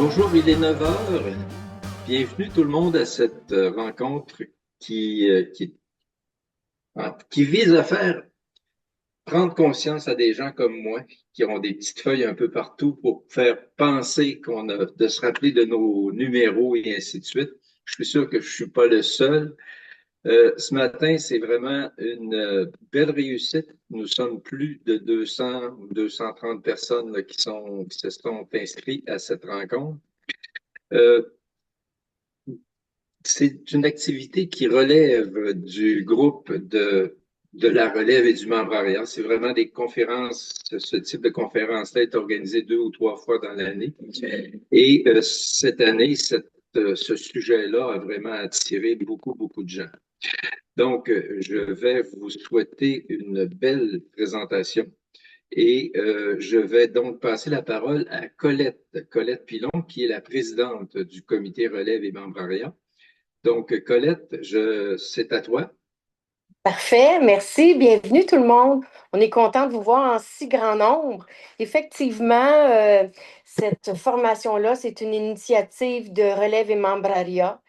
Bonjour, il est 9 heures. Bienvenue tout le monde à cette rencontre qui, euh, qui, qui vise à faire prendre conscience à des gens comme moi qui ont des petites feuilles un peu partout pour faire penser qu'on a de se rappeler de nos numéros et ainsi de suite. Je suis sûr que je suis pas le seul. Ce matin, c'est vraiment une belle réussite. Nous sommes plus de 200 ou 230 personnes là, qui se sont inscrites à cette rencontre. Euh, C'est une activité qui relève du groupe de la relève et du membrariat. C'est vraiment des conférences. Ce type de conférence-là est organisé 2 ou 3 fois dans l'année. Et cette année, ce sujet-là a vraiment attiré beaucoup, beaucoup de gens. Donc, je vais vous souhaiter une belle présentation. Et je vais donc passer la parole à Colette Pilon, qui est la présidente du comité relève et membrariat. Donc, Colette, c'est à toi. Parfait, merci. Bienvenue tout le monde. On est content de vous voir en si grand nombre. Effectivement, cette formation-là, c'est une initiative de relève et membrariat.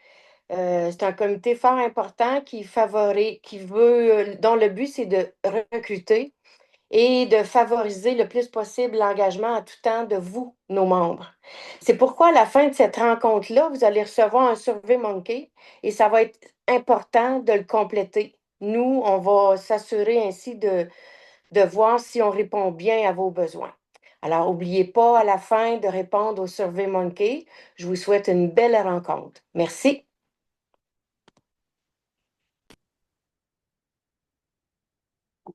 C'est un comité fort important qui veut, dont le but, c'est de recruter et de favoriser le plus possible l'engagement à tout temps de vous, nos membres. C'est pourquoi à la fin de cette rencontre-là, vous allez recevoir un SurveyMonkey et ça va être important de le compléter. Nous, on va s'assurer ainsi de voir si on répond bien à vos besoins. Alors, n'oubliez pas à la fin de répondre au SurveyMonkey. Je vous souhaite une belle rencontre. Merci.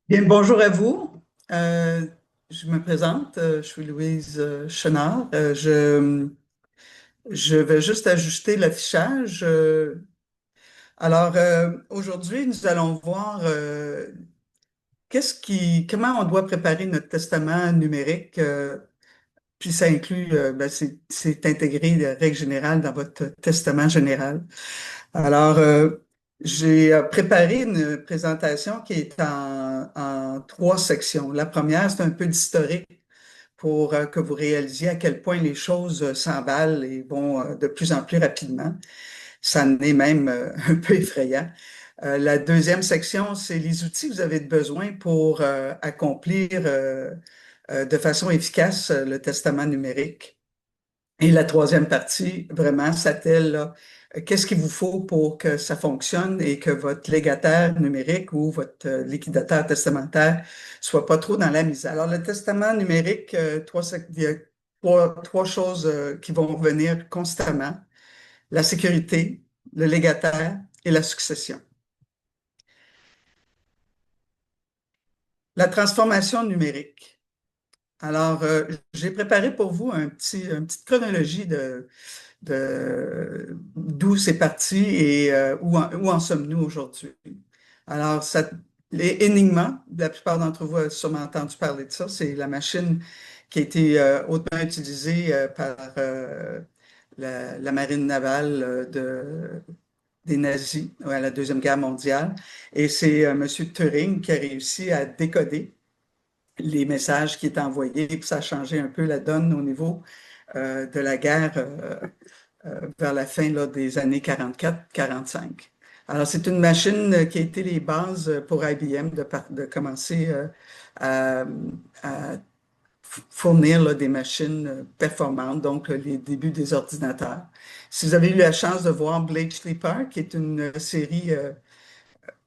Bien, bonjour à vous. Euh, je me présente, je suis Louise Chenard. Je vais juste ajuster l'affichage. Aujourd'hui, nous allons voir comment on doit préparer notre testament numérique. Puis ça inclut, c'est intégré de règle générale dans votre testament général. Alors, j'ai préparé une présentation qui est en 3 sections. La première, c'est un peu d'historique pour que vous réalisiez à quel point les choses s'emballent et vont de plus en plus rapidement. Ça en est même un peu effrayant. La deuxième section, c'est les outils que vous avez besoin pour accomplir de façon efficace le testament numérique. Et la troisième partie, vraiment, s'attelle là, qu'est-ce qu'il vous faut pour que ça fonctionne et que votre légataire numérique ou votre liquidateur testamentaire soit pas trop dans la mise. Alors, le testament numérique, il y a trois choses qui vont revenir constamment: la sécurité, le légataire et la succession. La transformation numérique. Alors, j'ai préparé pour vous une petite chronologie d'où c'est parti et où en sommes-nous aujourd'hui. Alors, les Enigma, la plupart d'entre vous ont sûrement entendu parler de ça, c'est la machine qui a été hautement utilisée par la marine navale des nazis à la Deuxième Guerre mondiale. Et c'est M. Turing qui a réussi à décoder les messages qui étaient envoyés, puis ça a changé un peu la donne au niveau de la guerre vers la fin là, des années 44-45. Alors, c'est une machine qui a été les bases pour IBM de commencer à, à fournir là, des machines performantes, donc les débuts des ordinateurs. Si vous avez eu la chance de voir Bletchley Park, qui est une série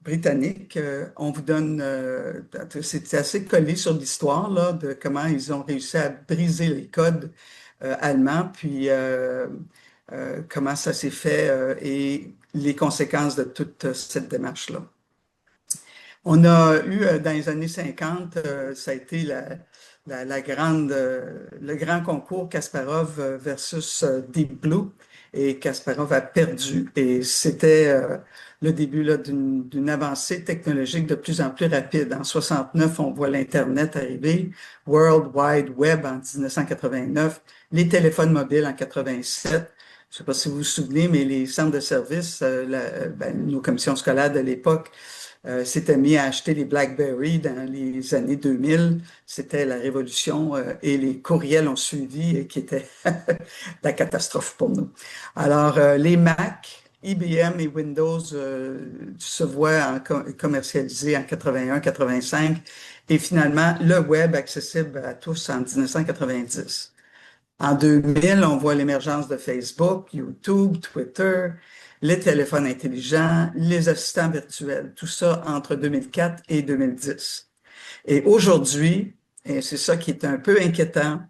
britannique, on vous donne, c'est assez collé sur l'histoire là, de comment ils ont réussi à briser les codes allemands, puis comment ça s'est fait et les conséquences de toute cette démarche-là. On a eu dans les années 50, ça a été le grand concours Kasparov versus Deep Blue. Et Kasparov a perdu. Et c'était le début là, d'une avancée technologique de plus en plus rapide. En 69, on voit l'Internet arriver, World Wide Web en 1989, les téléphones mobiles en 87. Je ne sais pas si vous vous souvenez, mais les centres de services, nos commissions scolaires de l'époque, s'était mis à acheter les BlackBerry dans les années 2000. C'était la révolution et les courriels ont suivi et qui était la catastrophe pour nous. Alors, les Mac, IBM et Windows se voient commercialisés en 81-85 et finalement le web accessible à tous en 1990. En 2000, on voit l'émergence de Facebook, YouTube, Twitter, les téléphones intelligents, les assistants virtuels, tout ça entre 2004 et 2010. Et aujourd'hui, et c'est ça qui est un peu inquiétant,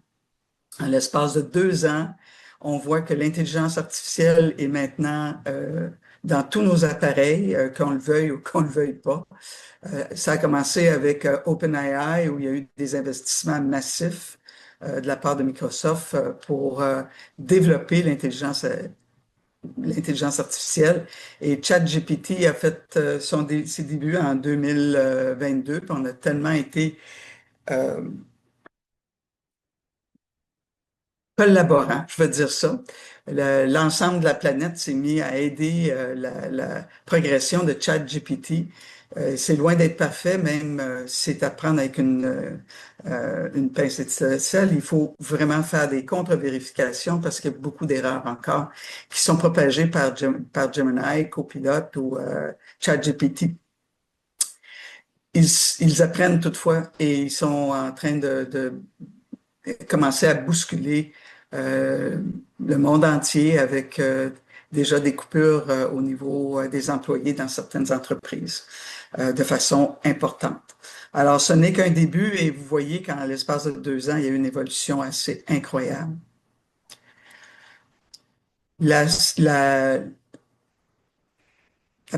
en l'espace de 2 ans, on voit que l'intelligence artificielle est maintenant dans tous nos appareils, qu'on le veuille ou qu'on ne le veuille pas. Ça a commencé avec OpenAI, où il y a eu des investissements massifs de la part de Microsoft pour développer l'intelligence artificielle. Et ChatGPT a fait ses débuts en 2022, puis on a tellement été collaborants, je veux dire ça. L'ensemble de la planète s'est mis à aider la progression de ChatGPT. C'est loin d'être parfait, même c'est à prendre avec une pincée de sel. Il faut vraiment faire des contre-vérifications parce qu'il y a beaucoup d'erreurs encore qui sont propagées par Gemini, Copilot ou ChatGPT. Ils apprennent toutefois et ils sont en train de commencer à bousculer le monde entier avec déjà des coupures au niveau des employés dans certaines entreprises de façon importante. Alors, ce n'est qu'un début et vous voyez qu'en l'espace de 2 ans, il y a eu une évolution assez incroyable. La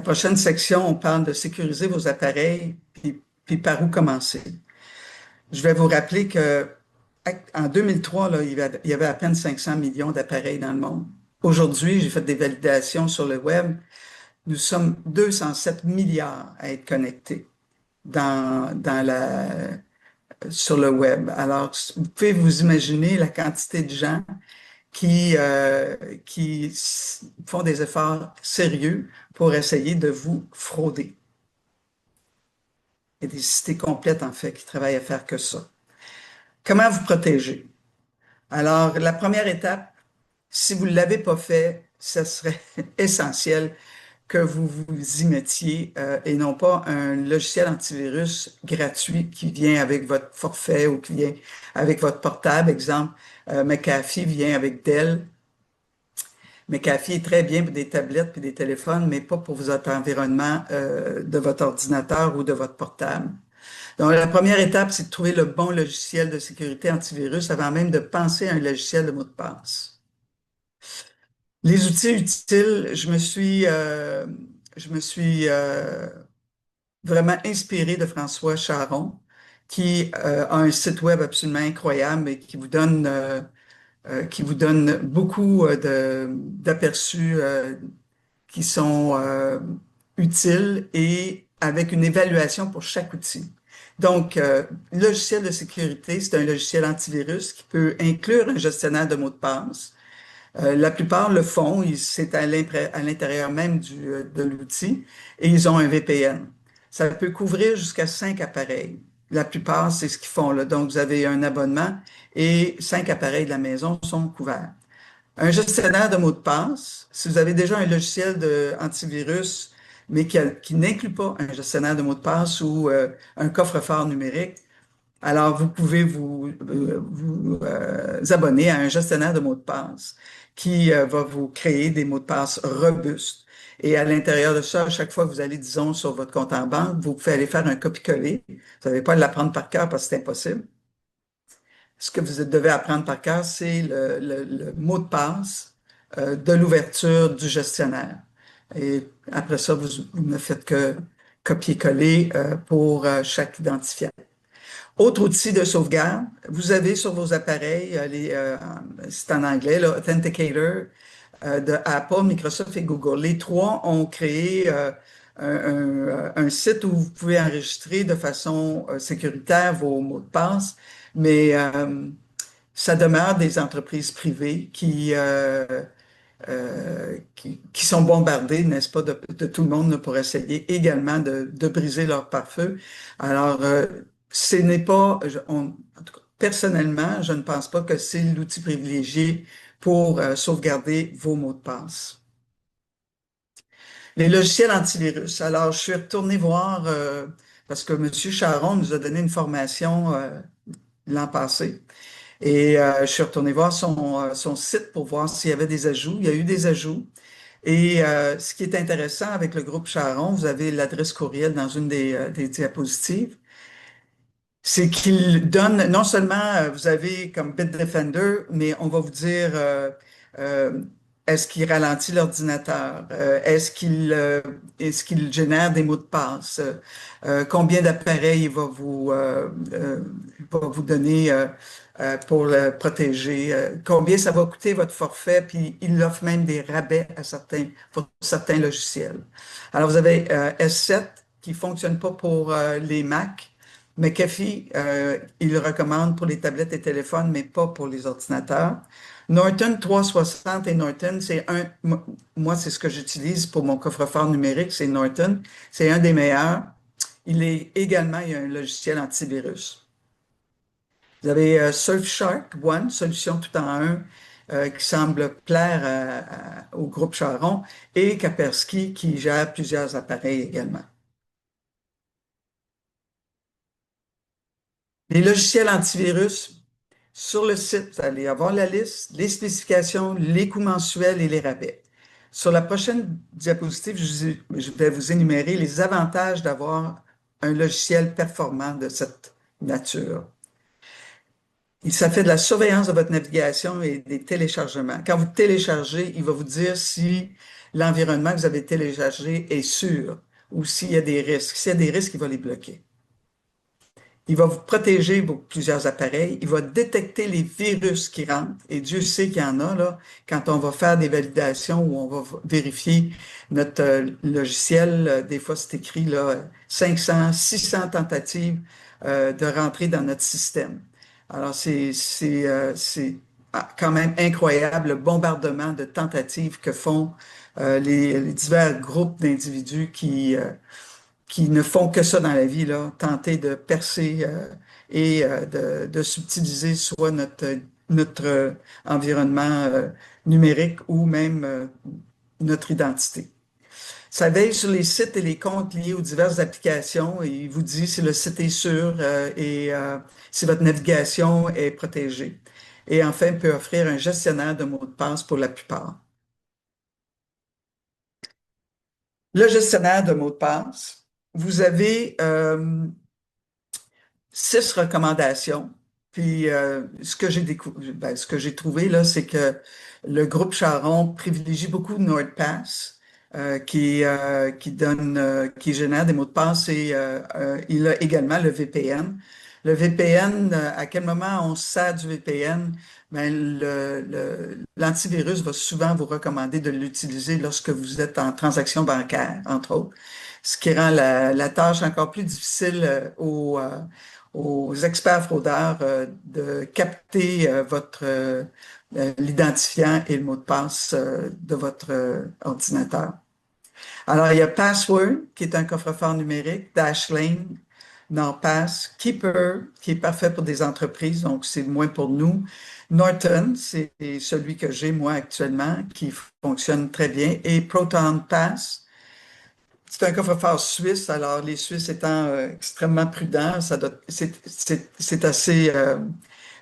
prochaine section, on parle de sécuriser vos appareils, puis par où commencer. Je vais vous rappeler que en 2003, là, il y avait à peine 500 millions d'appareils dans le monde. Aujourd'hui, j'ai fait des validations sur le web. Nous sommes 207 milliards à être connectés sur le web. Alors, vous pouvez vous imaginer la quantité de gens qui font des efforts sérieux pour essayer de vous frauder. Il y a des cités complètes, en fait, qui travaillent à faire que ça. Comment vous protéger? Alors, la première étape, si vous ne l'avez pas fait, ce serait essentiel que vous vous y mettiez et non pas un logiciel antivirus gratuit qui vient avec votre forfait ou qui vient avec votre portable. Exemple, McAfee vient avec Dell. McAfee est très bien pour des tablettes et des téléphones, mais pas pour votre environnement de votre ordinateur ou de votre portable. Donc, la première étape, c'est de trouver le bon logiciel de sécurité antivirus avant même de penser à un logiciel de mot de passe. Les outils utiles, je me suis vraiment inspiré de François Charon, qui a un site web absolument incroyable et qui vous donne beaucoup d'aperçus qui sont utiles et avec une évaluation pour chaque outil. Donc, logiciel de sécurité, c'est un logiciel antivirus qui peut inclure un gestionnaire de mots de passe. La plupart le font, c'est à l'intérieur même de l'outil et ils ont un VPN. Ça peut couvrir jusqu'à 5 appareils. La plupart, c'est ce qu'ils font là. Donc, vous avez un abonnement et 5 appareils de la maison sont couverts. Un gestionnaire de mots de passe, si vous avez déjà un logiciel de antivirus, mais qui n'inclut pas un gestionnaire de mots de passe ou un coffre-fort numérique, alors vous pouvez vous abonner à un gestionnaire de mots de passe qui va vous créer des mots de passe robustes. Et à l'intérieur de ça, à chaque fois que vous allez, disons, sur votre compte en banque, vous pouvez aller faire un copier-coller. Vous n'avez pas à l'apprendre par cœur parce que c'est impossible. Ce que vous devez apprendre par cœur, c'est le mot de passe de l'ouverture du gestionnaire. Et après ça, vous ne faites que copier-coller pour chaque identifiant. Autre outil de sauvegarde, vous avez sur vos appareils, c'est en anglais, là, Authenticator de Apple, Microsoft et Google. Les trois ont créé un site où vous pouvez enregistrer de façon sécuritaire vos mots de passe, mais ça demeure des entreprises privées qui sont bombardés, n'est-ce pas, de tout le monde pour essayer également de briser leur pare-feu. Alors, ce n'est pas, en tout cas, personnellement, je ne pense pas que c'est l'outil privilégié pour sauvegarder vos mots de passe. Les logiciels antivirus. Alors, je suis retourné voir, parce que M. Charon nous a donné une formation l'an passé. Et je suis retourné voir son site pour voir s'il y avait des ajouts. Il y a eu des ajouts. Et ce qui est intéressant avec le groupe Charon, vous avez l'adresse courriel dans une des diapositives, c'est qu'il donne, non seulement vous avez comme Bitdefender, mais on va vous dire euh, est-ce qu'il ralentit l'ordinateur, est-ce qu'il génère des mots de passe, combien d'appareils il va vous donner pour le protéger, combien ça va coûter votre forfait, puis il offre même des rabais pour certains logiciels. Alors vous avez S7 qui fonctionne pas pour les Mac. McAfee, il le recommande pour les tablettes et téléphones, mais pas pour les ordinateurs. Norton 360 et Norton, moi, c'est ce que j'utilise pour mon coffre-fort numérique, c'est Norton. C'est un des meilleurs. Il y a un logiciel antivirus. Vous avez Surfshark One, solution tout en un, qui semble plaire au groupe Charon, et Kaspersky, qui gère plusieurs appareils également. Les logiciels antivirus, sur le site, vous allez avoir la liste, les spécifications, les coûts mensuels et les rabais. Sur la prochaine diapositive, je vais vous énumérer les avantages d'avoir un logiciel performant de cette nature. Ça fait de la surveillance de votre navigation et des téléchargements. Quand vous téléchargez, il va vous dire si l'environnement que vous avez téléchargé est sûr ou s'il y a des risques. S'il y a des risques, il va les bloquer. Il va vous protéger plusieurs appareils. Il va détecter les virus qui rentrent. Et Dieu sait qu'il y en a, là, quand on va faire des validations où on va vérifier notre logiciel. Des fois, c'est écrit là, 500, 600 tentatives de rentrer dans notre système. Alors, c'est quand même incroyable le bombardement de tentatives que font les divers groupes d'individus qui ne font que ça dans la vie, là, tenter de percer et de subtiliser soit notre environnement numérique ou même notre identité. Ça veille sur les sites et les comptes liés aux diverses applications et il vous dit si le site est sûr et si votre navigation est protégée. Et enfin, peut offrir un gestionnaire de mots de passe pour la plupart. Le gestionnaire de mots de passe, vous avez 6 recommandations. Puis ce que j'ai trouvé là, c'est que le groupe Charon privilégie beaucoup NordPass, qui génère des mots de passe et il a également le VPN. Le VPN, à quel moment on se sert du VPN? Ben, l'antivirus va souvent vous recommander de l'utiliser lorsque vous êtes en transaction bancaire, entre autres, ce qui rend la tâche encore plus difficile aux experts fraudeurs de capter l'identifiant et le mot de passe de votre ordinateur. Alors, il y a Password, qui est un coffre-fort numérique, Dashlane, NordPass, Keeper, qui est parfait pour des entreprises, donc c'est moins pour nous. Norton, c'est celui que j'ai moi actuellement, qui fonctionne très bien, et Proton Pass. C'est un coffre-fort suisse, alors les Suisses étant extrêmement prudents, c'est assez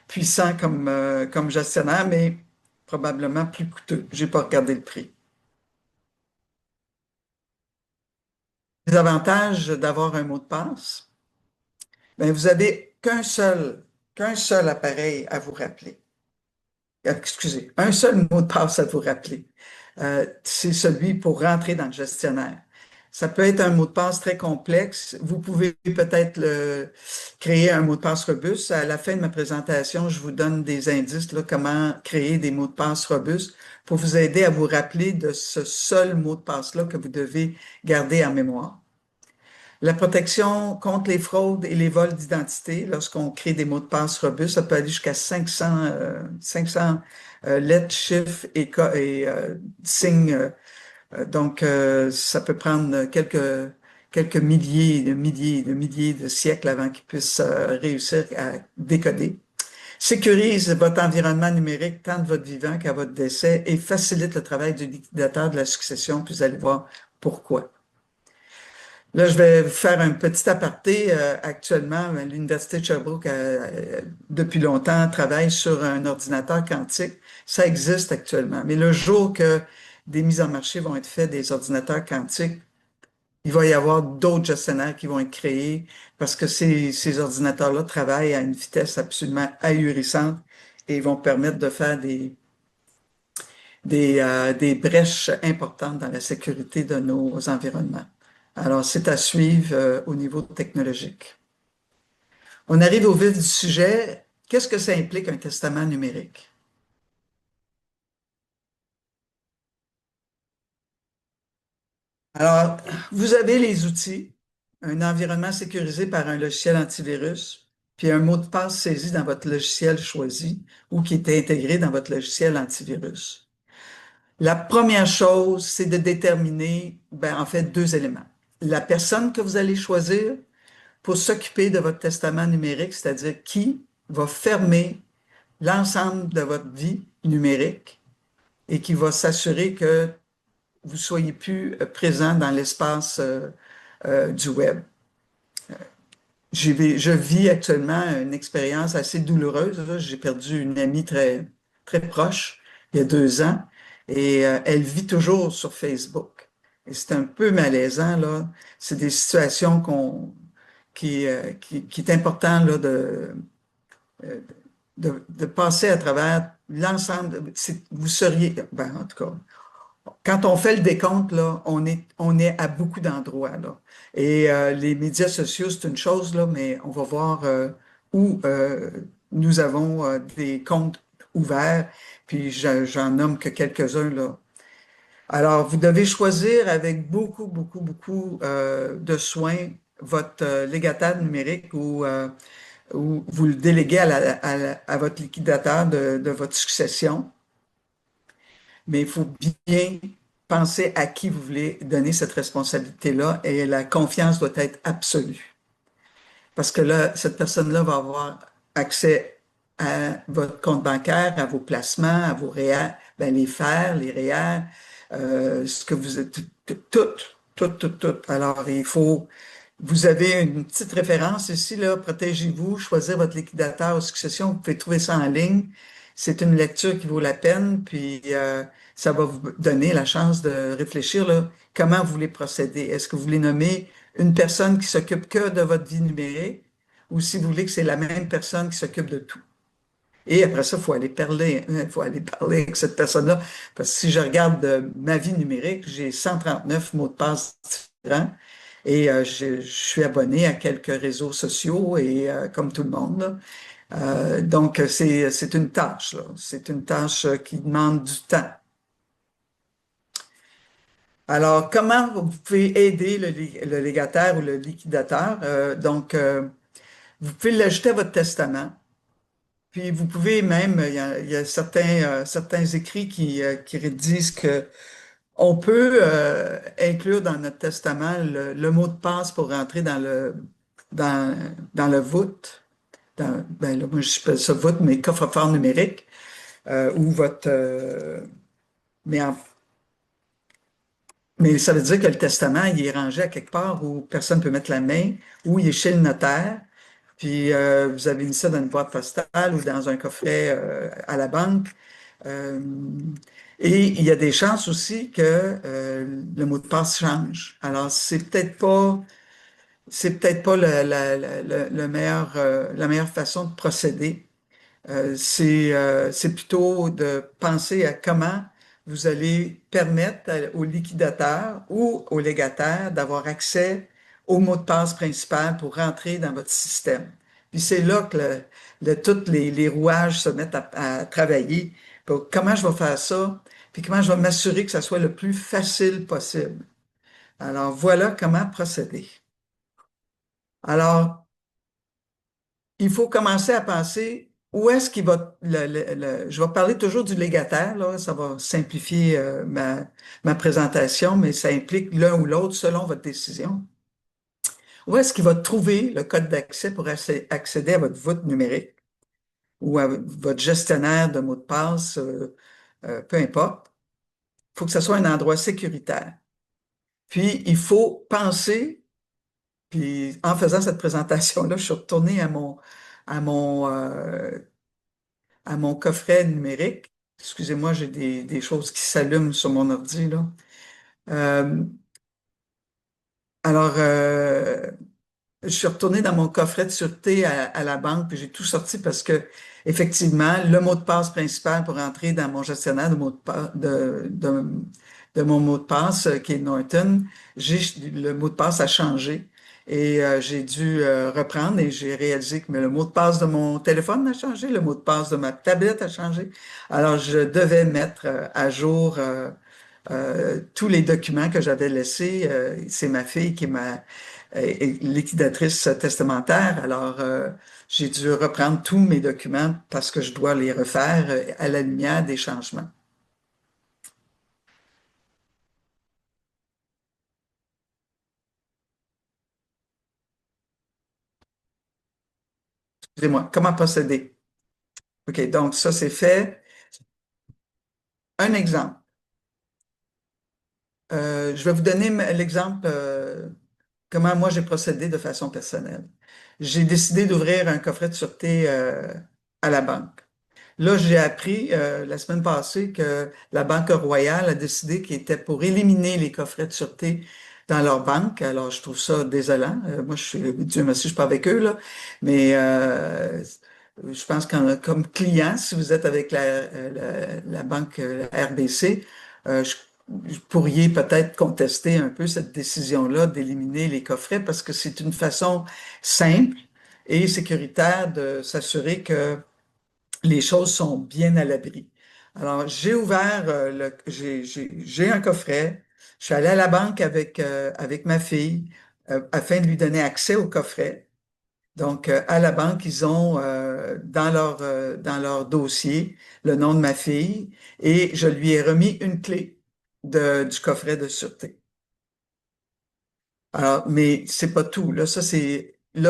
puissant comme gestionnaire, mais probablement plus coûteux. Je n'ai pas regardé le prix. Les avantages d'avoir un mot de passe, bien, vous n'avez qu'un seul appareil à vous rappeler. Excusez, un seul mot de passe à vous rappeler. C'est celui pour rentrer dans le gestionnaire. Ça peut être un mot de passe très complexe. Vous pouvez peut-être créer un mot de passe robuste. À la fin de ma présentation, je vous donne des indices, là, comment créer des mots de passe robustes pour vous aider à vous rappeler de ce seul mot de passe-là que vous devez garder en mémoire. La protection contre les fraudes et les vols d'identité, lorsqu'on crée des mots de passe robustes, ça peut aller jusqu'à 500 lettres, chiffres et signes. Ça peut prendre quelques milliers de siècles avant qu'ils puissent réussir à décoder. Sécurise votre environnement numérique tant de votre vivant qu'à votre décès et facilite le travail du liquidateur de la succession, puis vous allez voir pourquoi. Là, je vais vous faire un petit aparté. Actuellement, l'Université de Sherbrooke, depuis longtemps, travaille sur un ordinateur quantique. Ça existe actuellement. Mais le jour que des mises en marché vont être faites des ordinateurs quantiques, il va y avoir d'autres gestionnaires qui vont être créés parce que ces ordinateurs-là travaillent à une vitesse absolument ahurissante et vont permettre de faire des brèches importantes dans la sécurité de nos environnements. Alors, c'est à suivre au niveau technologique. On arrive au vif du sujet. Qu'est-ce que ça implique un testament numérique? Alors, vous avez les outils, un environnement sécurisé par un logiciel antivirus, puis un mot de passe saisi dans votre logiciel choisi ou qui est intégré dans votre logiciel antivirus. La première chose, c'est de déterminer, en fait, deux éléments. La personne que vous allez choisir pour s'occuper de votre testament numérique, c'est-à-dire qui va fermer l'ensemble de votre vie numérique et qui va s'assurer que vous soyez plus présent dans l'espace du web. Je vis actuellement une expérience assez douloureuse. J'ai perdu une amie très, très proche il y a 2 ans et elle vit toujours sur Facebook. Et c'est un peu malaisant, là. C'est des situations qui est important là, de passer à travers l'ensemble. Vous seriez, en tout cas, quand on fait le décompte, là, on est à beaucoup d'endroits, là. Et les médias sociaux, c'est une chose, là, mais on va voir où nous avons des comptes ouverts, puis j'en nomme que quelques-uns, là. Alors, vous devez choisir avec beaucoup, beaucoup, beaucoup de soin votre légataire numérique ou vous le déléguez à votre liquidateur de votre succession. Mais il faut bien penser à qui vous voulez donner cette responsabilité-là et la confiance doit être absolue. Parce que là, cette personne-là va avoir accès à votre compte bancaire, à vos placements, à vos REER, les FER, les REER, ce que vous êtes, tout. Alors, vous avez une petite référence ici, là, protégez-vous, choisir votre liquidateur aux successions, vous pouvez trouver ça en ligne. C'est une lecture qui vaut la peine, puis ça va vous donner la chance de réfléchir, là, comment vous voulez procéder. Est-ce que vous voulez nommer une personne qui s'occupe que de votre vie numérique ou si vous voulez que c'est la même personne qui s'occupe de tout? Et après ça, il faut aller parler avec cette personne-là. Parce que si je regarde ma vie numérique, j'ai 139 mots de passe différents et je suis abonné à quelques réseaux sociaux et comme tout le monde, là. Donc, c'est une tâche, là. C'est une tâche qui demande du temps. Alors, comment vous pouvez aider le légataire ou le liquidateur? Vous pouvez l'ajouter à votre testament. Puis vous pouvez même, il y a certains écrits qui disent que on peut inclure dans notre testament le mot de passe pour rentrer dans le voûte, là, moi je appelle ça voûte, mais coffre-fort numérique, ou mais, mais ça veut dire que le testament, il est rangé à quelque part où personne ne peut mettre la main, ou il est chez le notaire. Puis vous avez mis ça dans une boîte postale ou dans un coffret à la banque. Euh, et il y a des chances aussi que le mot de passe change. Alors, c'est peut-être pas la meilleure façon de procéder. C'est plutôt de penser à comment vous allez permettre au liquidateur ou au légataire d'avoir accès au mot de passe principal pour rentrer dans votre système. Puis c'est là que tous les rouages se mettent à travailler. Pour comment je vais faire ça, puis comment je vais m'assurer que ça soit le plus facile possible. Alors voilà comment procéder. Alors, il faut commencer à penser où est-ce qu'il va... je vais parler toujours du légataire, là, ça va simplifier ma présentation, mais ça implique l'un ou l'autre selon votre décision. Où est-ce qu'il va trouver le code d'accès pour accéder à votre voûte numérique ou à votre gestionnaire de mots de passe, peu importe. Il faut que ce soit un endroit sécuritaire. Puis, il faut penser, puis en faisant cette présentation-là, je suis retourné à mon, euh, à mon coffret numérique. Excusez-moi, j'ai des choses qui s'allument sur mon ordi, là. Euh, alors, je suis retourné dans mon coffret de sûreté à la banque, puis j'ai tout sorti parce que, effectivement, le mot de passe principal pour entrer dans mon gestionnaire de mots de passe, de mon mot de passe, qui est Norton, le mot de passe a changé. Et j'ai dû reprendre et j'ai réalisé que le mot de passe de mon téléphone a changé, le mot de passe de ma tablette a changé. Alors, je devais mettre à jour tous les documents que j'avais laissés. C'est ma fille qui est liquidatrice testamentaire. Alors, j'ai dû reprendre tous mes documents parce que je dois les refaire à la lumière des changements. Excusez-moi, comment procéder? OK, donc ça, c'est fait. Un exemple. Je vais vous donner l'exemple, comment moi j'ai procédé de façon personnelle. J'ai décidé d'ouvrir un coffret de sûreté à la banque. Là, j'ai appris la semaine passée que la Banque Royale a décidé qu'il était pour éliminer les coffrets de sûreté dans leur banque. Alors, je trouve ça désolant. Moi, Dieu merci, je suis pas avec eux, là. Mais je pense que comme client, si vous êtes avec la banque la RBC, vous pourriez peut-être contester un peu cette décision-là d'éliminer les coffrets parce que c'est une façon simple et sécuritaire de s'assurer que les choses sont bien à l'abri. Alors, j'ai ouvert, j'ai un coffret. Je suis allé à la banque avec ma fille afin de lui donner accès au coffret. Donc, à la banque, ils ont dans leur dossier le nom de ma fille et je lui ai remis une clé du coffret de sûreté. Alors, mais c'est pas tout. Là, je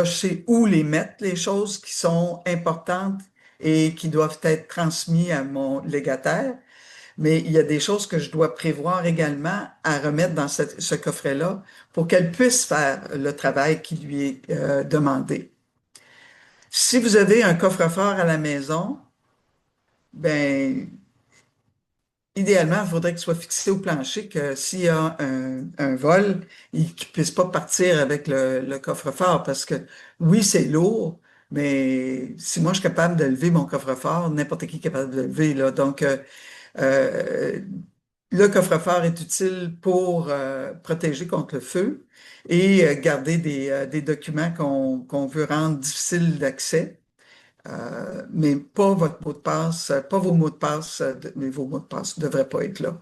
sais où les mettre, les choses qui sont importantes et qui doivent être transmises à mon légataire. Mais il y a des choses que je dois prévoir également à remettre dans ce coffret-là pour qu'elle puisse faire le travail qui lui est demandé. Si vous avez un coffre-fort à la maison, ben, idéalement, il faudrait qu'il soit fixé au plancher, que s'il y a un vol, qu'il ne puisse pas partir avec le coffre-fort parce que oui, c'est lourd, mais si moi je suis capable de lever mon coffre-fort, n'importe qui est capable de le lever, là. Donc, euh, le coffre-fort est utile pour protéger contre le feu et garder des documents qu'on veut rendre difficiles d'accès. Mais pas votre mot de passe, pas vos mots de passe, mais vos mots de passe ne devraient pas être là.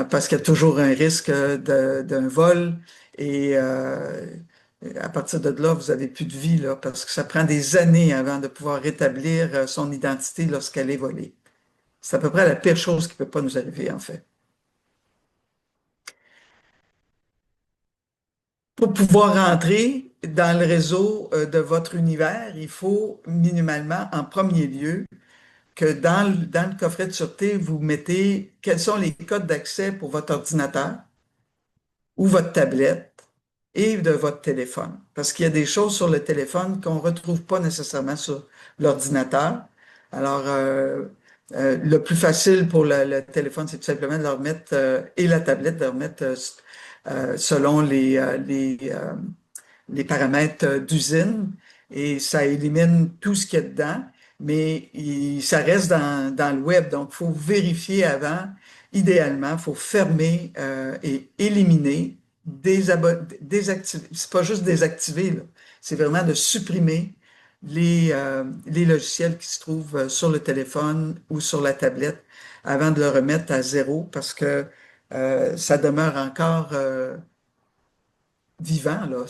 Parce qu'il y a toujours un risque d'un vol et à partir de là, vous n'avez plus de vie, là, parce que ça prend des années avant de pouvoir rétablir son identité lorsqu'elle est volée. C'est à peu près la pire chose qui ne peut pas nous arriver, en fait. Pour pouvoir rentrer dans le réseau de votre univers, il faut minimalement, en premier lieu, que dans le coffret de sûreté, vous mettez quels sont les codes d'accès pour votre ordinateur ou votre tablette et de votre téléphone. Parce qu'il y a des choses sur le téléphone qu'on ne retrouve pas nécessairement sur l'ordinateur. Alors, le plus facile pour le téléphone, c'est tout simplement de leur mettre, et la tablette, de leur mettre selon les paramètres d'usine et ça élimine tout ce qu'il y a dedans, mais ça reste dans le web. Donc, il faut vérifier avant. Idéalement, il faut fermer et éliminer, désactiver. C'est pas juste désactiver, là. C'est vraiment de supprimer les logiciels qui se trouvent sur le téléphone ou sur la tablette avant de le remettre à zéro parce que ça demeure encore vivant, là.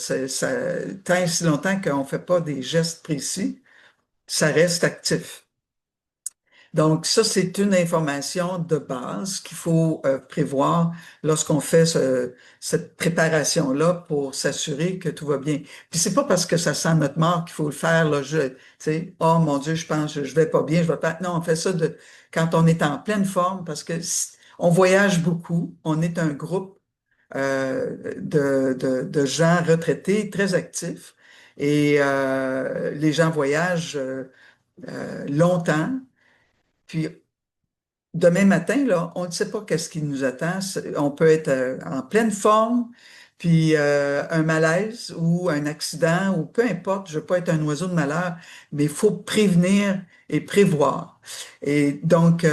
Tant et si longtemps qu'on ne fait pas des gestes précis, ça reste actif. Donc, ça, c'est une information de base qu'il faut prévoir lorsqu'on fait cette préparation-là pour s'assurer que tout va bien. Puis c'est pas parce que ça sent notre mort qu'il faut le faire, là, tu sais, oh mon Dieu, je pense, je vais pas bien, je vais pas. Non, on fait ça quand on est en pleine forme parce que on voyage beaucoup, on est un groupe de gens retraités très actifs et les gens voyagent longtemps. Puis demain matin, là, on ne sait pas qu'est-ce qui nous attend. On peut être en pleine forme, puis un malaise ou un accident ou peu importe. Je ne veux pas être un oiseau de malheur, mais il faut prévenir et prévoir. Et donc,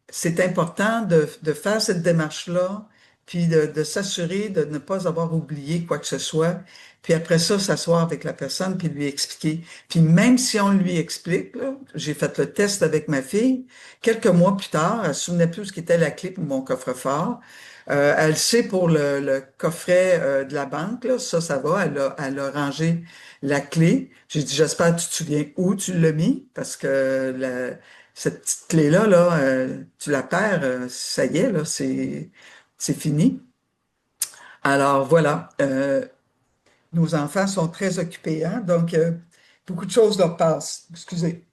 c'est important de faire cette démarche-là, puis de s'assurer de ne pas avoir oublié quoi que ce soit. Puis après ça, s'asseoir avec la personne, puis lui expliquer. Puis même si on lui explique, là, j'ai fait le test avec ma fille, quelques mois plus tard, elle ne se souvenait plus ce qu'était la clé pour mon coffre-fort. Elle sait pour le coffret de la banque, là, ça va, elle a rangé la clé. J'ai dit, j'espère que tu te souviens où tu l'as mis, parce que cette petite clé-là, là, tu la perds, ça y est, là, c'est fini. Alors voilà, nos enfants sont très occupés, hein, donc beaucoup de choses leur passent. Excusez.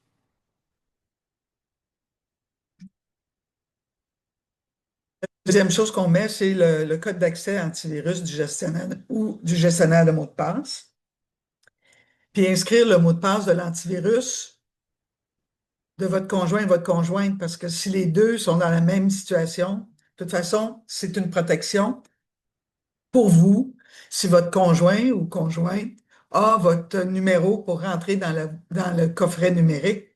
Deuxième chose qu'on met, c'est le code d'accès antivirus du gestionnaire ou du gestionnaire de mots de passe. Puis inscrire le mot de passe de l'antivirus de votre conjoint et votre conjointe, parce que si les deux sont dans la même situation, de toute façon, c'est une protection pour vous, si votre conjoint ou conjointe a votre numéro pour rentrer dans le coffret numérique.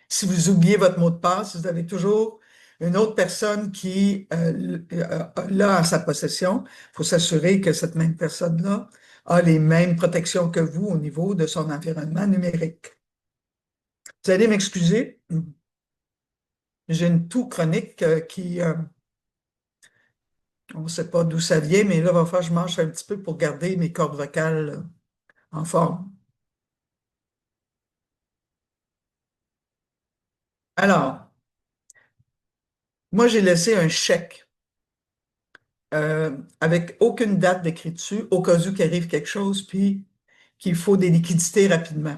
Si vous oubliez votre mot de passe, vous avez toujours une autre personne qui l'a en sa possession. Il faut s'assurer que cette même personne-là a les mêmes protections que vous au niveau de son environnement numérique. Vous allez m'excuser, j'ai une toux chronique on ne sait pas d'où ça vient, mais là, il va falloir que je mange un petit peu pour garder mes cordes vocales en forme. Alors, moi, j'ai laissé un chèque avec aucune date d'écriture au cas où qu'il arrive quelque chose, puis qu'il faut des liquidités rapidement.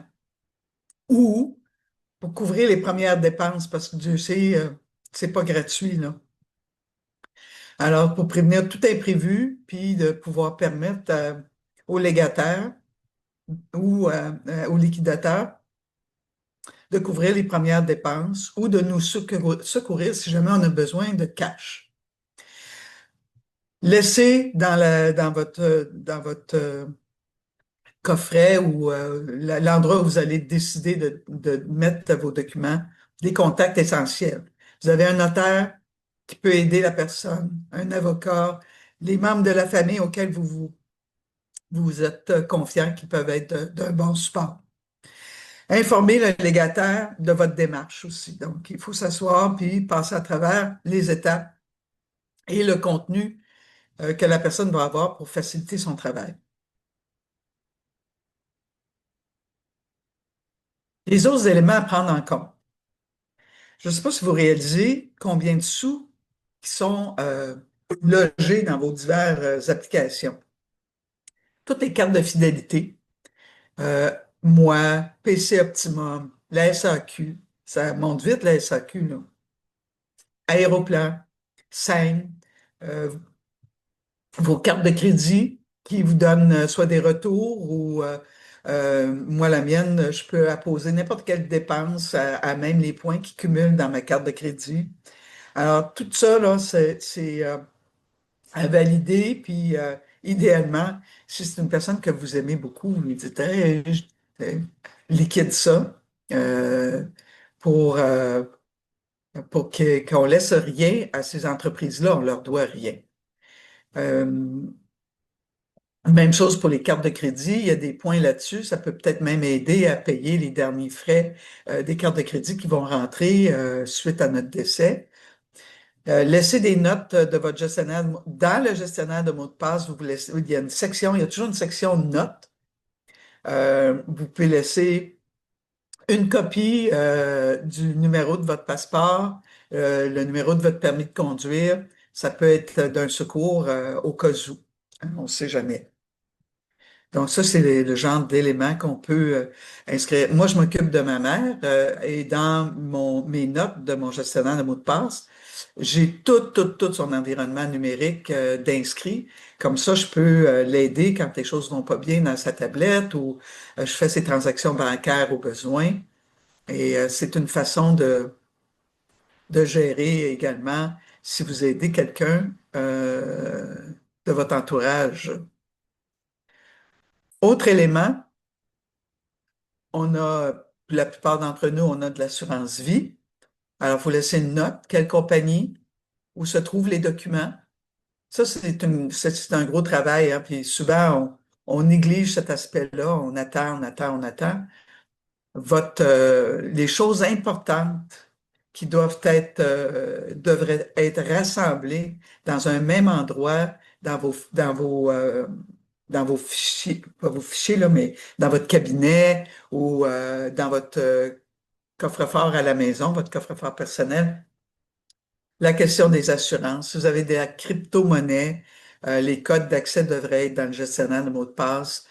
Ou pour couvrir les premières dépenses, parce que Dieu sait, c'est pas gratuit, là. Alors, pour prévenir tout imprévu, puis de pouvoir permettre aux légataires ou aux liquidateurs de couvrir les premières dépenses ou de nous secourir si jamais on a besoin de cash. Laissez dans votre coffret ou l'endroit où vous allez décider de mettre vos documents des contacts essentiels. Vous avez un notaire qui peut aider la personne, un avocat, les membres de la famille auxquels vous êtes confiants qui peuvent être d'un bon support. Informer le légataire de votre démarche aussi. Donc, il faut s'asseoir puis passer à travers les étapes et le contenu que la personne va avoir pour faciliter son travail. Les autres éléments à prendre en compte. Je ne sais pas si vous réalisez combien de sous qui sont logés dans vos diverses applications. Toutes les cartes de fidélité, moi, PC Optimum, la SAQ, ça monte vite la SAQ, là. Aéroplan, Scène, vos cartes de crédit qui vous donnent soit des retours ou moi, la mienne, je peux apposer n'importe quelle dépense à même les points qui cumulent dans ma carte de crédit. Alors, tout ça, là, c'est à valider, puis idéalement, si c'est une personne que vous aimez beaucoup, vous lui dites, hey, euh, liquide ça euh, pour, euh, qu'on laisse rien à ces entreprises-là, on leur doit rien. Même chose pour les cartes de crédit, il y a des points là-dessus. Ça peut peut-être même aider à payer les derniers frais des cartes de crédit qui vont rentrer suite à notre décès. Laissez des notes de votre gestionnaire. Dans le gestionnaire de mots de passe, vous laissez, il y a une section, il y a toujours une section notes. Vous pouvez laisser une copie du numéro de votre passeport, le numéro de votre permis de conduire. Ça peut être d'un secours au cas où. Hein, on ne sait jamais. Donc ça, c'est le genre d'éléments qu'on peut inscrire. Moi, je m'occupe de ma mère et dans mes notes de mon gestionnaire de mots de passe, j'ai tout son environnement numérique d'inscrit. Comme ça, je peux l'aider quand les choses vont pas bien dans sa tablette ou je fais ses transactions bancaires au besoin. Et c'est une façon de gérer également si vous aidez quelqu'un de votre entourage. Autre élément, on a, la plupart d'entre nous, on a de l'assurance vie. Alors, il faut laisser une note, quelle compagnie, où se trouvent les documents. Ça, c'est un gros travail, hein, puis souvent, on néglige cet aspect-là, on attend. Les choses importantes qui devraient être rassemblées dans un même endroit, dans vos fichiers, pas vos fichiers, là, mais dans votre cabinet ou dans votre coffre-fort à la maison, votre coffre-fort personnel. La question des assurances. Si vous avez des crypto-monnaies, les codes d'accès devraient être dans le gestionnaire de mots de passe.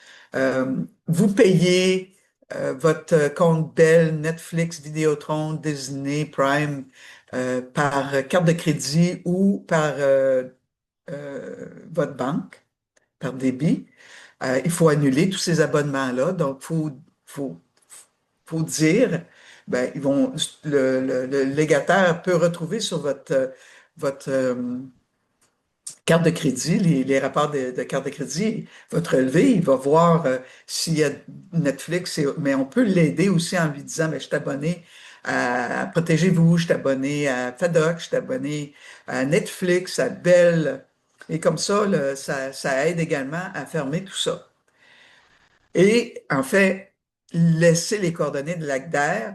Vous payez votre compte Bell, Netflix, Vidéotron, Disney, Prime par carte de crédit ou par votre banque, par débit. Il faut annuler tous ces abonnements-là. Donc, faut, faut dire, ben, le légataire peut retrouver sur votre carte de crédit, les rapports de carte de crédit, votre relevé, il va voir s'il y a Netflix, mais on peut l'aider aussi en lui disant, ben, je suis abonné à Protégez-vous, je suis abonné à FADOC, je suis abonné à Netflix, à Bell, et comme ça, ça aide également à fermer tout ça. Et en fait, laisser les coordonnées de l'ACDER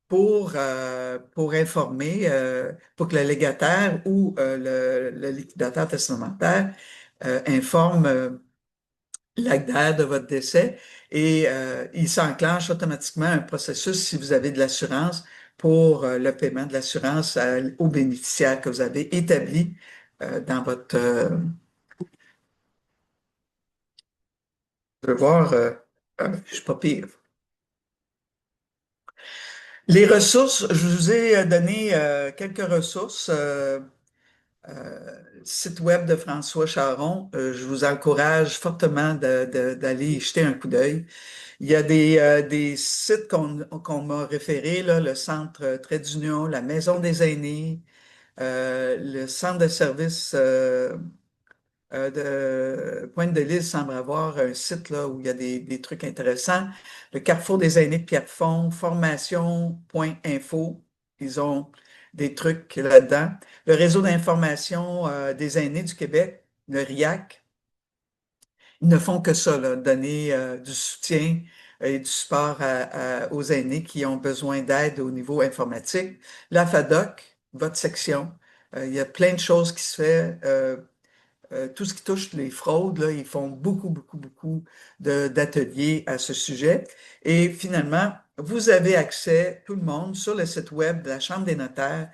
pour informer, pour que le légataire ou le liquidateur testamentaire informe l'ACDER de votre décès et il s'enclenche automatiquement un processus si vous avez de l'assurance pour le paiement de l'assurance aux bénéficiaires que vous avez établi dans votre... je vais voir, je suis pas pire. Les ressources, je vous ai donné quelques ressources. Site web de François Charon, je vous encourage fortement d'aller y jeter un coup d'œil. Il y a des sites qu'on m'a référés, là, le Centre Trait d'Union, la Maison des aînés, le Centre de services Pointe-de-l'Île semble avoir un site là, où il y a des trucs intéressants. Le Carrefour des aînés de Pierrefonds, formation.info, ils ont des trucs là-dedans. Le Réseau d'information des aînés du Québec, le RIAC, ils ne font que ça, là, donner du soutien et du support aux aînés qui ont besoin d'aide au niveau informatique. La FADOC, votre section, il y a plein de choses qui se font. Tout ce qui touche les fraudes, là, ils font beaucoup d'ateliers à ce sujet. Et finalement, vous avez accès, tout le monde, sur le site web de la Chambre des notaires,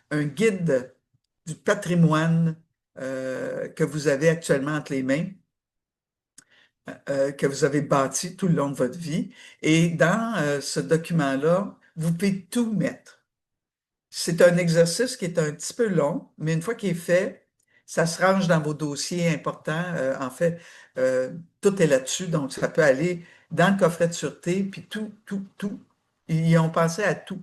un guide du patrimoine que vous avez actuellement entre les mains, que vous avez bâti tout le long de votre vie. Et dans ce document-là, vous pouvez tout mettre. C'est un exercice qui est un petit peu long, mais une fois qu'il est fait, ça se range dans vos dossiers importants. En fait, tout est là-dessus, donc ça peut aller dans le coffret de sûreté, puis tout. Ils ont pensé à tout.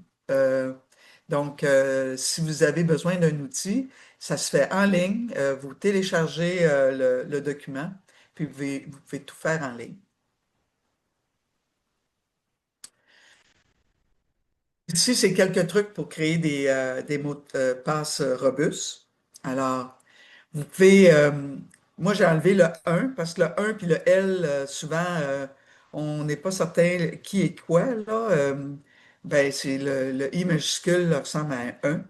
Si vous avez besoin d'un outil, ça se fait en ligne. Vous téléchargez le document, puis vous pouvez tout faire en ligne. Ici, c'est quelques trucs pour créer des mots de passe robustes. Alors, vous pouvez, moi j'ai enlevé le 1 parce que le 1 puis le L, souvent, on n'est pas certain qui est quoi, là. Ben, c'est le I majuscule ressemble à un 1.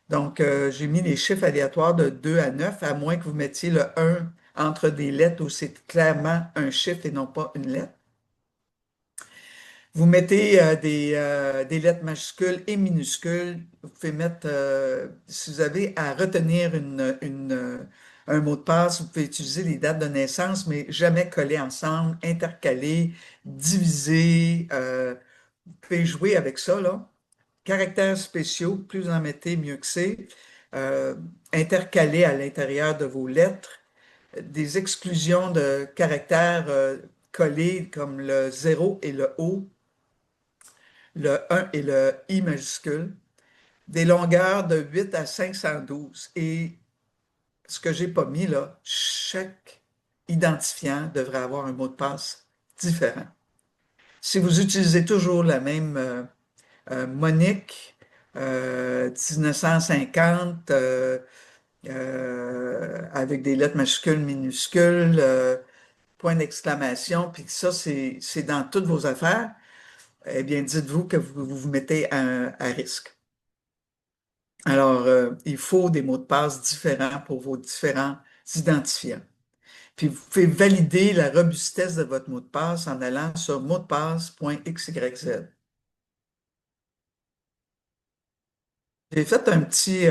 Donc, j'ai mis les chiffres aléatoires de 2 à 9, à moins que vous mettiez le 1 entre des lettres où c'est clairement un chiffre et non pas une lettre. Vous mettez des lettres majuscules et minuscules. Vous pouvez mettre, si vous avez à retenir un mot de passe, vous pouvez utiliser les dates de naissance, mais jamais coller ensemble, intercaler, diviser. Vous pouvez jouer avec ça, là. Caractères spéciaux, plus vous en mettez, mieux que c'est. Euh, Intercaler à l'intérieur de vos lettres. Des exclusions de caractères collés comme le 0 et le O, le 1 et le I majuscule, des longueurs de 8 à 512. Et ce que j'ai pas mis là, chaque identifiant devrait avoir un mot de passe différent. Si vous utilisez toujours la même Monique, 1950, avec des lettres majuscules, minuscules, point d'exclamation, puis ça, c'est dans toutes vos affaires, eh bien, dites-vous que vous mettez à risque. Alors, il faut des mots de passe différents pour vos différents identifiants. Puis, vous pouvez valider la robustesse de votre mot de passe en allant sur motdepasse.xyz. J'ai fait un petit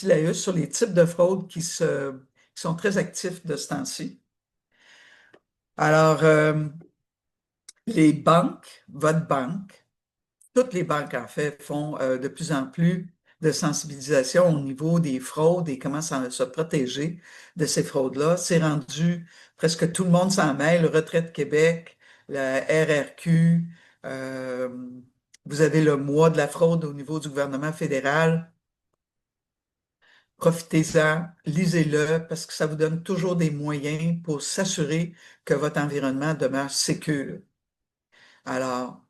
laïus sur les types de fraudes qui sont très actifs de ce temps-ci. Alors, les banques, votre banque, toutes les banques, en fait, font de plus en plus de sensibilisation au niveau des fraudes et comment se protéger de ces fraudes-là. C'est rendu, presque tout le monde s'en mêle, Retraite Québec, la RRQ, euh, vous avez le mois de la fraude au niveau du gouvernement fédéral. Profitez-en, lisez-le, parce que ça vous donne toujours des moyens pour s'assurer que votre environnement demeure sécure. Alors,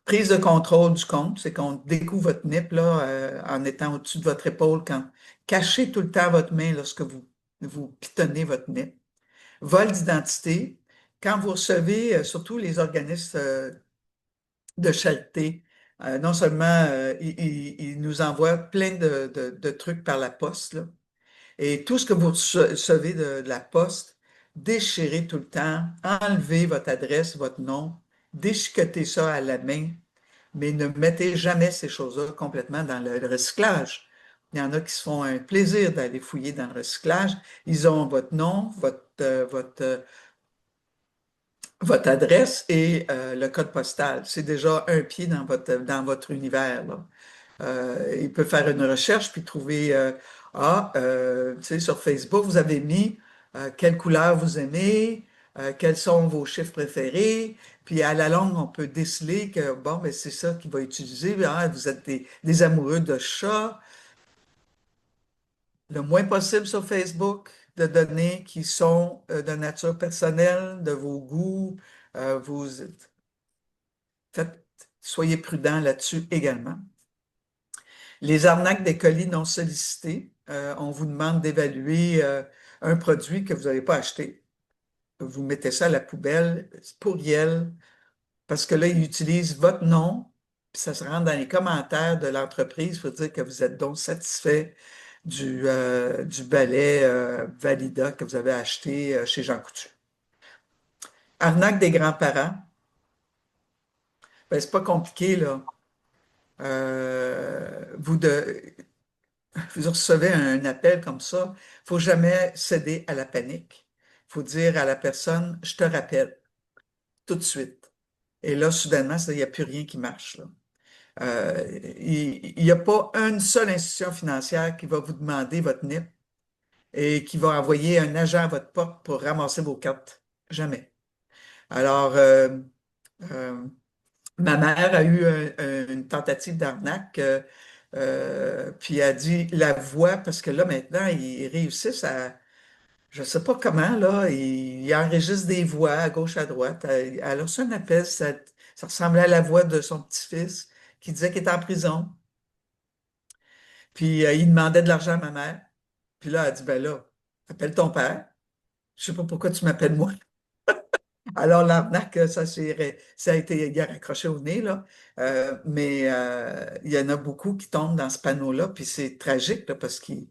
prise de contrôle du compte, c'est qu'on découvre votre NIP là, en étant au-dessus de votre épaule, cachez tout le temps votre main lorsque vous pitonnez votre NIP. Vol d'identité, quand vous recevez, surtout les organismes de charité, non seulement ils nous envoient plein de trucs par la poste, là, et tout ce que vous recevez de la poste, déchirez tout le temps, enlevez votre adresse, votre nom, déchiquetez ça à la main, mais ne mettez jamais ces choses-là complètement dans le recyclage. Il y en a qui se font un plaisir d'aller fouiller dans le recyclage. Ils ont votre nom, votre adresse et le code postal. C'est déjà un pied dans votre univers, là. Il peut faire une recherche puis trouver, tu sais, sur Facebook, vous avez mis quelle couleur vous aimez, quels sont vos chiffres préférés, puis à la longue, on peut déceler que, bon, ben, c'est ça qu'il va utiliser. Ah, vous êtes des amoureux de chats, le moins possible sur Facebook de données qui sont de nature personnelle, de vos goûts, vous soyez prudents là-dessus également. Les arnaques des colis non sollicités, on vous demande d'évaluer un produit que vous n'avez pas acheté. Vous mettez ça à la poubelle, pourriel, parce que là, ils utilisent votre nom, puis ça se rend dans les commentaires de l'entreprise pour dire que vous êtes donc satisfait du balai Valida que vous avez acheté chez Jean Coutu. Arnaque des grands-parents, ben, c'est pas compliqué, là. Vous recevez un appel comme ça, il ne faut jamais céder à la panique. Il faut dire à la personne, je te rappelle, tout de suite. Et là, soudainement, il n'y a plus rien qui marche, là. Il n'y a pas une seule institution financière qui va vous demander votre NIP et qui va envoyer un agent à votre porte pour ramasser vos cartes. Jamais. Alors, euh, ma mère a eu une tentative d'arnaque, puis elle a dit la voix, parce que là, maintenant, ils réussissent je ne sais pas comment, là, ils enregistrent des voix à gauche, à droite. Elle a reçu un appel, ça ressemblait à la voix de son petit-fils qui disait qu'il était en prison. Puis il demandait de l'argent à ma mère. Puis là, elle a dit, ben là, appelle ton père. Je ne sais pas pourquoi tu m'appelles moi. Alors, l'arnaque, ça a été hier accroché au nez, là. Mais il y en a beaucoup qui tombent dans ce panneau-là, puis c'est tragique, là, parce qu'il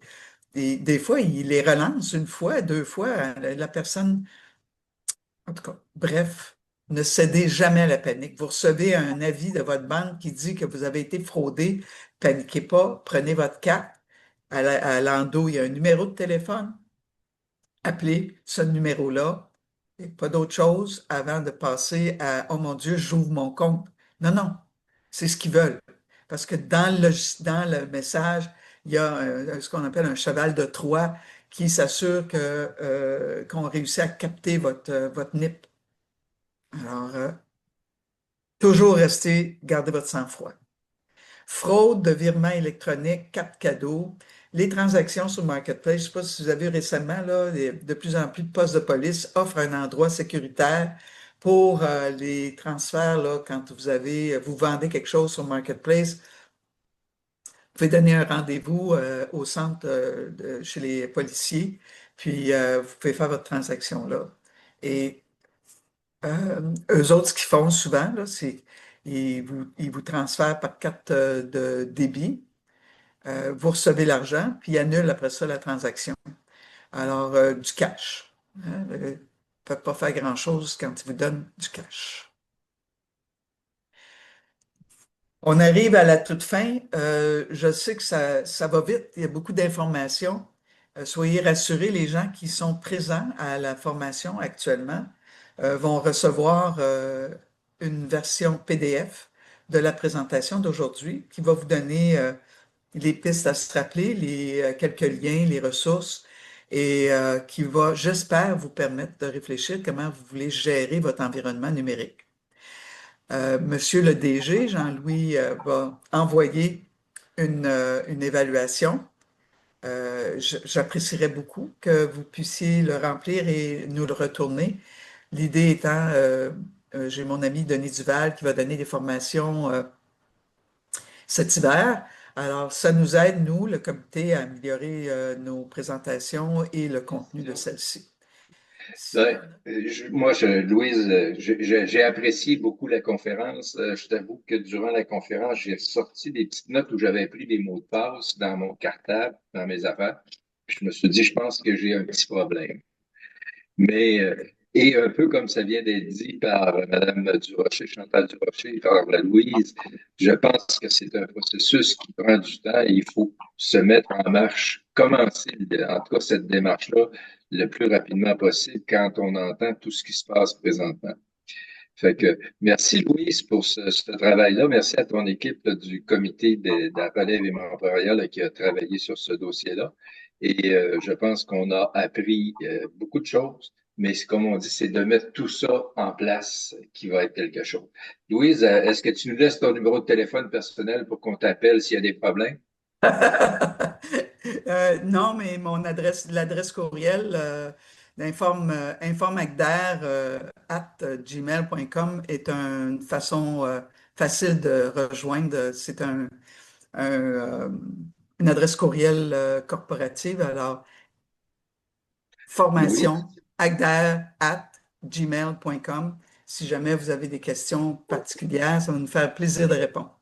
des fois, il les relance une fois, deux fois. La personne, en tout cas, bref, ne cédez jamais à la panique. Vous recevez un avis de votre banque qui dit que vous avez été fraudé. Paniquez pas, prenez votre carte. À l'endos, il y a un numéro de téléphone. Appelez ce numéro-là. Et pas d'autre chose avant de passer à oh mon Dieu, j'ouvre mon compte. Non, non, c'est ce qu'ils veulent. Parce que dans le message, il y a ce qu'on appelle un cheval de Troie qui s'assure qu'on réussit à capter votre NIP. Alors, toujours garder votre sang-froid. Fraude de virements électroniques, cartes cadeaux, les transactions sur Marketplace. Je ne sais pas si vous avez vu récemment, là, de plus en plus de postes de police offrent un endroit sécuritaire pour les transferts, là, quand vous vendez quelque chose sur Marketplace. Vous pouvez donner un rendez-vous au centre chez les policiers, puis vous pouvez faire votre transaction là. Et eux autres, ce qu'ils font souvent, là, c'est ils vous transfèrent par carte de débit. Vous recevez l'argent, puis ils annulent après ça la transaction. Alors, du cash. Hein, ils ne peuvent pas faire grand-chose quand ils vous donnent du cash. On arrive à la toute fin. Je sais que ça va vite. Il y a beaucoup d'informations. Soyez rassurés, les gens qui sont présents à la formation actuellement vont recevoir une version PDF de la présentation d'aujourd'hui qui va vous donner les pistes à se rappeler, quelques liens, les ressources et qui va, j'espère, vous permettre de réfléchir comment vous voulez gérer votre environnement numérique. Monsieur le DG, Jean-Louis, va envoyer une évaluation. J'apprécierais beaucoup que vous puissiez le remplir et nous le retourner. L'idée étant, j'ai mon ami Denis Duval qui va donner des formations cet hiver. Alors, ça nous aide, nous, le comité, à améliorer nos présentations et le contenu de celles-ci. Ben, Louise, j'ai apprécié beaucoup la conférence. Je t'avoue que durant la conférence, j'ai sorti des petites notes où j'avais pris des mots de passe dans mon cartable, dans mes affaires. Puis je me suis dit, je pense que j'ai un petit problème. Mais, et un peu comme ça vient d'être dit par Mme Durocher, Chantal Durocher, et par la Louise, je pense que c'est un processus qui prend du temps et il faut se mettre en marche, commencer, en tout cas, cette démarche-là le plus rapidement possible quand on entend tout ce qui se passe présentement. Fait que merci Louise pour ce travail-là. Merci à ton équipe là, du comité de la relève et Montréal qui a travaillé sur ce dossier-là. Et je pense qu'on a appris beaucoup de choses, mais comme on dit, c'est de mettre tout ça en place qui va être quelque chose. Louise, est-ce que tu nous laisses ton numéro de téléphone personnel pour qu'on t'appelle s'il y a des problèmes? Non, mais l'adresse courriel informacdaire @gmail.com est une façon facile de rejoindre. C'est une adresse courriel corporative. Alors, Louise? formation agdaire@gmail.com. Si jamais vous avez des questions particulières, ça va nous faire plaisir de répondre.